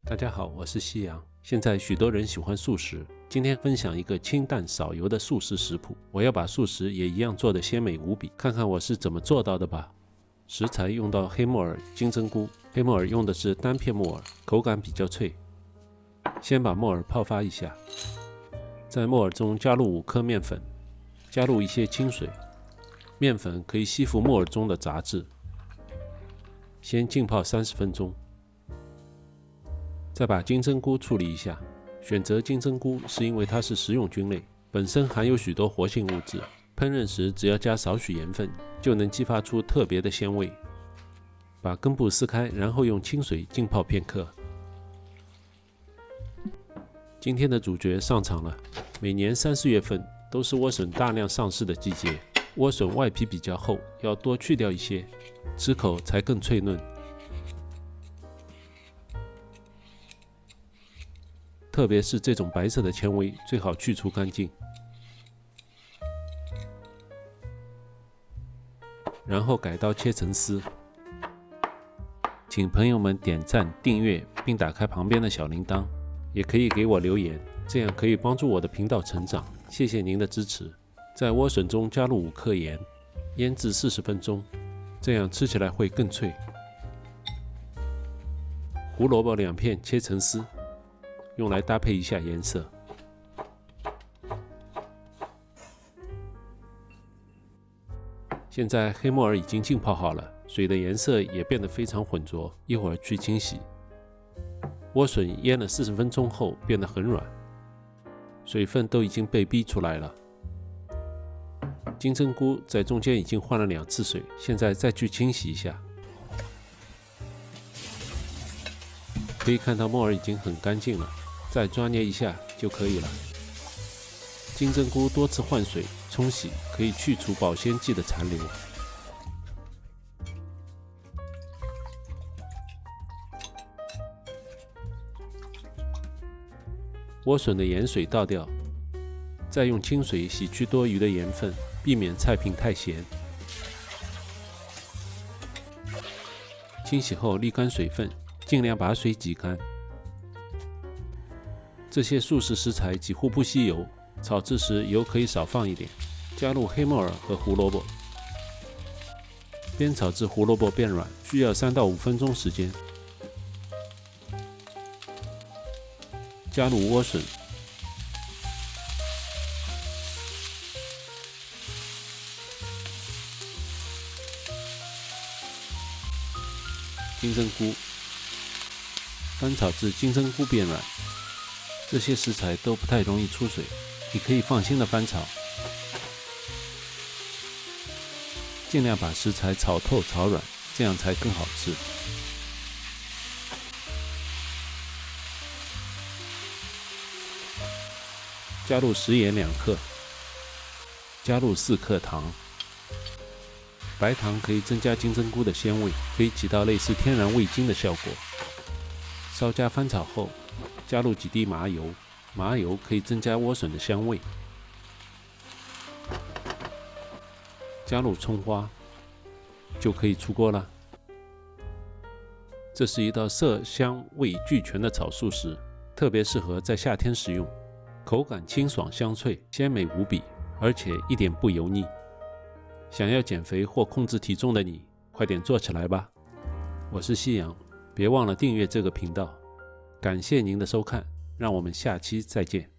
大家好，我是夕阳。现在许多人喜欢素食，今天分享一个清淡少油的素食食谱。我要把素食也一样做得鲜美无比，看看我是怎么做到的吧。食材用到黑木耳、金针菇，黑木耳用的是单片木耳，口感比较脆。先把木耳泡发一下，在木耳中加入5克面粉，加入一些清水，面粉可以吸附木耳中的杂质。先浸泡30分钟。再把金针菇处理一下，选择金针菇是因为它是食用菌类，本身含有许多活性物质，烹饪时只要加少许盐分，就能激发出特别的鲜味。把根部撕开，然后用清水浸泡片刻。今天的主角上场了。每年3、4月份都是莴笋大量上市的季节，莴笋外皮比较厚，要多去掉一些，吃口才更脆嫩。特别是这种白色的纤维，最好去除干净。然后改刀切成丝。请朋友们点赞、订阅，并打开旁边的小铃铛，也可以给我留言，这样可以帮助我的频道成长。谢谢您的支持。在莴笋中加入5克盐，腌制40分钟，这样吃起来会更脆。胡萝卜2片切成丝。用来搭配一下颜色。现在黑木耳已经浸泡好了，水的颜色也变得非常浑浊，一会儿去清洗。莴笋腌了40分钟后变得很软，水分都已经被逼出来了。金针菇在中间已经换了2次水，现在再去清洗一下。可以看到木耳已经很干净了。再抓捏一下就可以了。金针菇多次换水冲洗，可以去除保鲜剂的残留。莴笋的盐水倒掉，再用清水洗去多余的盐分，避免菜品太咸。清洗后沥干水分，尽量把水挤干。这些素食食材几乎不吸油，炒制时油可以少放一点。加入黑木耳和胡萝卜，煸炒至胡萝卜变软，需要3到5分钟时间。加入莴笋，金针菇，翻炒至金针菇变软。这些食材都不太容易出水，你可以放心的翻炒，尽量把食材炒透炒软，这样才更好吃。加入食盐2克，加入4克糖。白糖可以增加金针菇的鲜味，可以起到类似天然味精的效果。稍加翻炒后，加入几滴麻油，麻油可以增加莴笋的香味。加入葱花，就可以出锅了。这是一道色香味俱全的炒素食，特别适合在夏天食用，口感清爽香脆，鲜美无比，而且一点不油腻。想要减肥或控制体重的你，快点做起来吧！我是夕阳，别忘了订阅这个频道。感谢您的收看，让我们下期再见。